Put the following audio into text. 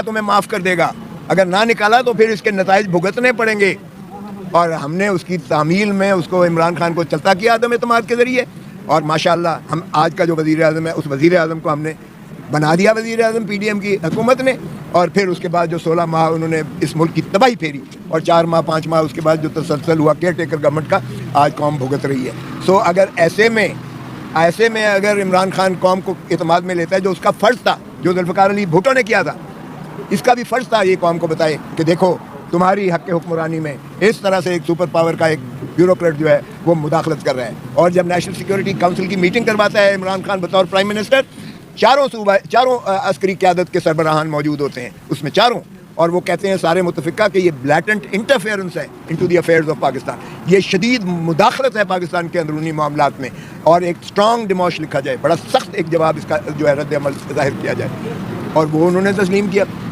تمہیں معاف کر دے گا، اگر نہ نکالا تو پھر اس کے نتائج بھگتنے پڑیں گے. اور ہم نے اس کی تعمیل میں اس کو عمران خان کو چلتا کیا عدم اعتماد کے ذریعے، اور ماشاءاللہ ہم آج کا جو وزیر اعظم ہے اس وزیر اعظم کو ہم نے بنا دیا وزیر اعظم پی ڈی ایم کی حکومت نے. اور پھر اس کے بعد جو 16 ماہ انہوں نے اس ملک کی تباہی پھیری، اور 4 ماہ 5 ماہ اس کے بعد جو تسلسل ہوا کیئر ٹیکر گورنمنٹ کا، آج قوم بھگت رہی ہے. سو اگر ایسے میں اگر عمران خان قوم کو اعتماد میں لیتا ہے، جو اس کا فرض تھا، جو ذوالفقار علی بھٹو نے کیا تھا، اس کا بھی فرض تھا یہ قوم کو بتائے کہ دیکھو تمہاری حق حکمرانی میں اس طرح سے ایک سپر پاور کا ایک بیوروکریٹ جو ہے وہ مداخلت کر رہا ہے. اور جب نیشنل سیکورٹی کونسل کی میٹنگ کرواتا ہے عمران خان بطور پرائم منسٹر، چاروں عسکری قیادت کے سربراہان موجود ہوتے ہیں اس میں، چاروں، اور وہ کہتے ہیں سارے متفقہ کہ یہ بلیٹنٹ انٹرفیئرنس ہے into the affairs of Pakistan, یہ شدید مداخلت ہے پاکستان کے اندرونی معاملات میں، اور ایک اسٹرانگ ڈیموش لکھا جائے، بڑا سخت ایک جواب اس کا جو ہے رد عمل ظاہر کیا جائے. اور وہ انہوں نے تسلیم کیا.